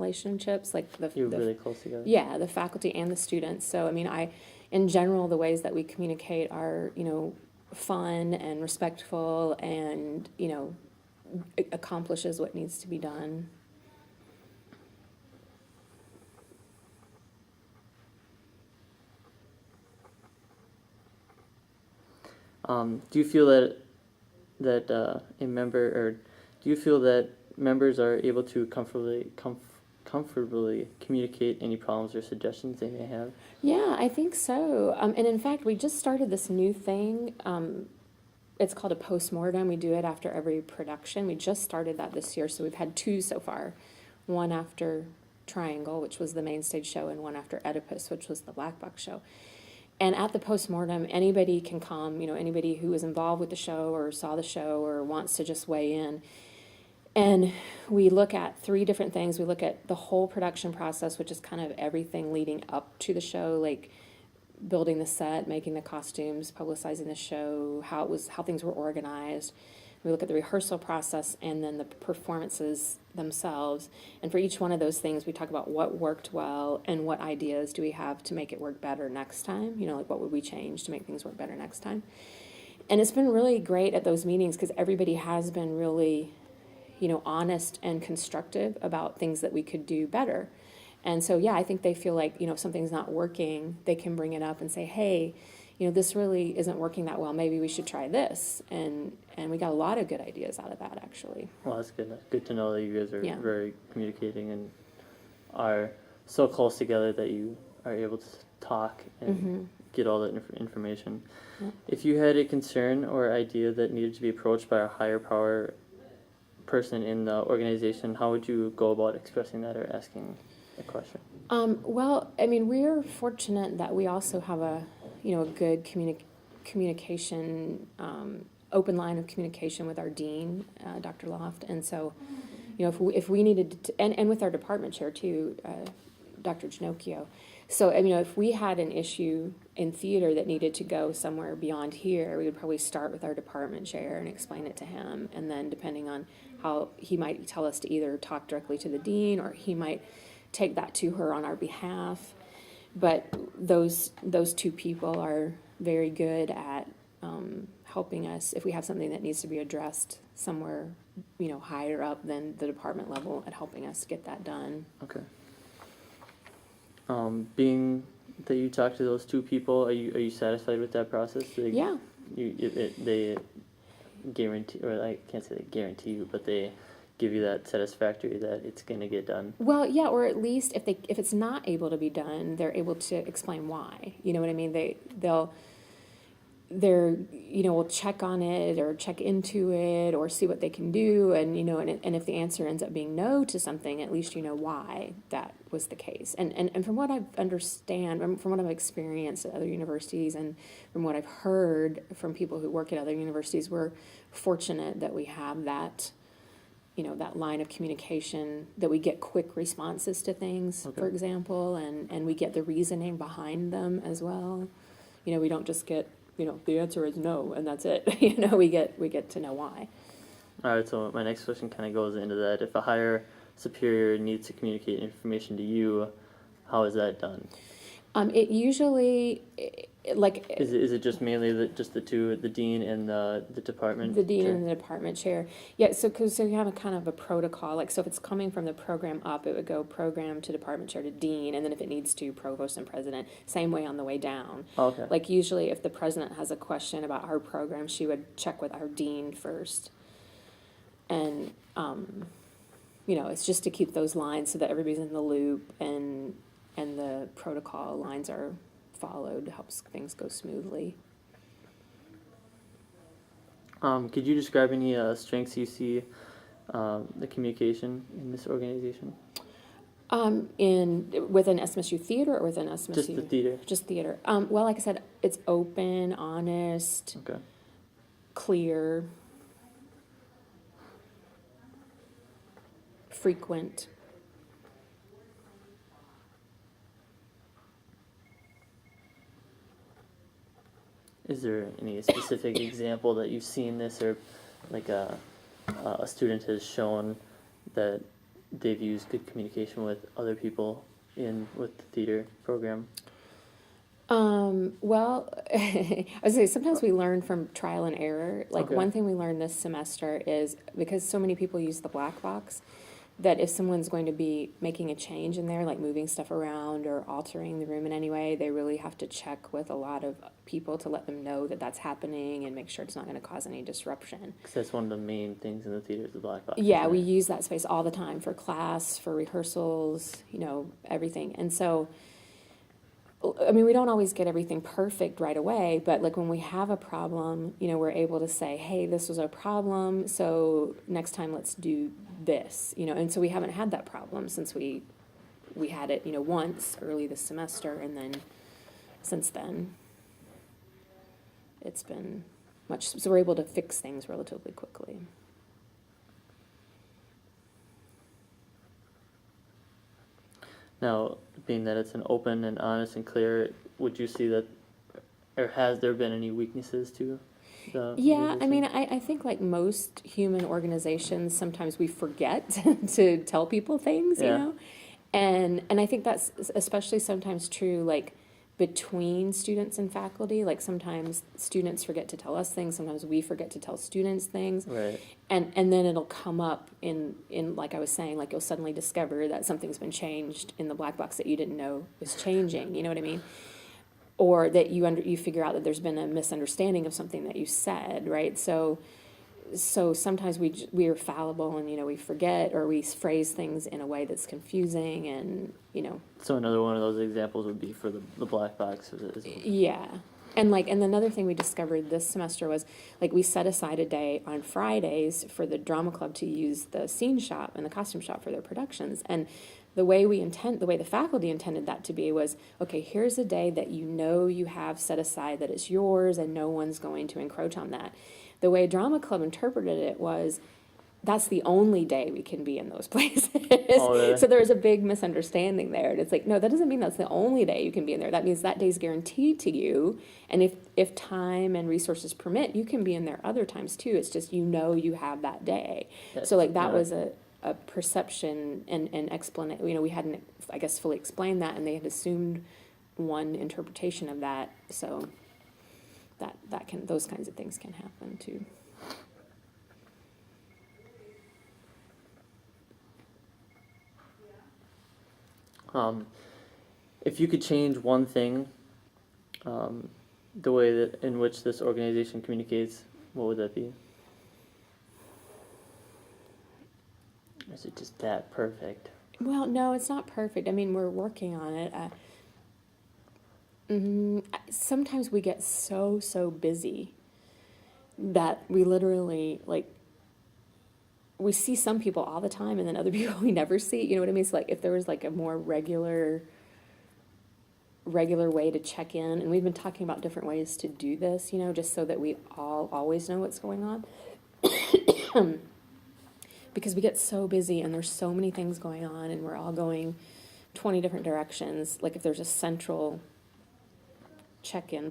relationships, like You're really close together. yeah, the faculty and the students. So, I mean, in general, the ways that we communicate are, fun and respectful and, accomplishes what needs to be done. Do you feel that a member, or do you feel that members are able to comfortably communicate any problems or suggestions they may have? Yeah, I think so. And in fact, we just started this new thing. It's called a postmortem. We do it after every production. We just started that this year, so we've had 2 so far. One after Triangle, which was the main stage show, and one after Oedipus, which was the black box show. And at the postmortem, anybody can come, anybody who was involved with the show or saw the show or wants to just weigh in. And we look at 3 different things. We look at the whole production process, which is kind of everything leading up to the show, like building the set, making the costumes, publicizing the show, how things were organized. We look at the rehearsal process and then the performances themselves. And for each one of those things, we talk about what worked well and what ideas do we have to make it work better next time. Like what would we change to make things work better next time. And it's been really great at those meetings because everybody has been really, honest and constructive about things that we could do better. And so, yeah, I think they feel like, if something's not working, they can bring it up and say, hey, this really isn't working that well. Maybe we should try this. And we got a lot of good ideas out of that, actually. Well, that's good. Good to know that you guys are Yeah. very communicating and are so close together that you are able to talk and get all that information. Yeah. If you had a concern or idea that needed to be approached by a higher power person in the organization, how would you go about expressing that or asking a question? Well, I mean, we're fortunate that we also have a good communication, open line of communication with our dean, Dr. Loft. And so, if we needed to, and with our department chair too, Dr. Ginocchio. So, if we had an issue in theater that needed to go somewhere beyond here, we would probably start with our department chair and explain it to him. And then depending on how he might tell us to either talk directly to the dean or he might take that to her on our behalf. But those 2 people are very good at helping us if we have something that needs to be addressed somewhere, higher up than the department level, at helping us get that done. Okay. Being that you talked to those 2 people, are you satisfied with that process? Yeah. They guarantee, or I can't say they guarantee you, but they give you that satisfactory that it's going to get done. Well, yeah, or at least if it's not able to be done, they're able to explain why. You know what I mean? Will check on it or check into it or see what they can do, and and if the answer ends up being no to something, at least you know why that was the case. And from what I understand, from what I've experienced at other universities, and from what I've heard from people who work at other universities, we're fortunate that we have that. That line of communication, that we get quick responses to things, Okay. for example, and we get the reasoning behind them as well. We don't just get, the answer is no, and that's it. We get to know why. All right, so my next question kind of goes into that. If a higher superior needs to communicate information to you, how is that done? It usually, Is it just mainly just the 2, the dean and the department? The dean chair? and the department chair. Yeah, so you have a kind of a protocol. So if it's coming from the program up, it would go program to department chair to dean, and then if it needs to, provost and president. Same way on the way down. Oh, okay. Usually if the president has a question about our program, she would check with our dean first. And, it's just to keep those lines so that everybody's in the loop and the protocol lines are followed, helps things go smoothly. Could you describe any strengths you see the communication in this organization? Within SMSU theater or within SMSU? Just the theater. Just theater. Well, like I said, it's open, honest, Okay. clear, frequent. Is there any specific example that you've seen this, or like a student has shown that they've used good communication with other people with the theater program? Well, I would say sometimes we learn from trial and error. Like Okay. one thing we learned this semester is because so many people use the black box, that if someone's going to be making a change in there, like moving stuff around or altering the room in any way, they really have to check with a lot of people to let them know that that's happening and make sure it's not going to cause any disruption. Because that's one of the main things in the theater is the black box. Yeah, isn't we it? use that space all the time for class, for rehearsals, everything. And so, I mean, we don't always get everything perfect right away, but like when we have a problem, we're able to say, hey, this was a problem, so next time let's do this, and so we haven't had that problem since we had it, once early this semester, and then since then, it's been so we're able to fix things relatively quickly. Now, being that it's an open and honest and clear, would you see that, or has there been any weaknesses to the Yeah, I organization? mean, I think like most human organizations, sometimes we forget to tell people things, Yeah. And I think that's especially sometimes true, like between students and faculty. Like sometimes students forget to tell us things, sometimes we forget to tell students things. Right. And then it'll come up in like I was saying, like you'll suddenly discover that something's been changed in the black box that you didn't know was changing, you know what I mean? Or that you figure out that there's been a misunderstanding of something that you said, right? So sometimes we are fallible and we forget, or we phrase things in a way that's confusing, and So another one of those examples would be for the black box. yeah. And another thing we discovered this semester was like we set aside a day on Fridays for the drama club to use the scene shop and the costume shop for their productions. And the way the faculty intended that to be was, okay, here's a day that you have set aside, that it's yours and no one's going to encroach on that. The way drama club interpreted it was, that's the only day we can be in those places. Oh, really? So there was a big misunderstanding there. And it's like, no, that doesn't mean that's the only day you can be in there. That means that day's guaranteed to you. And if time and resources permit, you can be in there other times too. It's just, you have that day. Yes, So like that yeah. was a perception and explanation. We hadn't, I guess, fully explained that, and they had assumed one interpretation of that. So those kinds of things can happen too. If you could change one thing, the way that in which this organization communicates, what would that be? Or is it just that perfect? Well, no, it's not perfect. I mean, we're working on it. Sometimes we get so busy that we literally, like, we see some people all the time and then other people we never see. You know what I mean? So, like, if there was, like, a more regular way to check in, and we've been talking about different ways to do this, just so that we all always know what's going on. Because we get so busy and there's so many things going on and we're all going 20 different directions. Like if there's a central check-in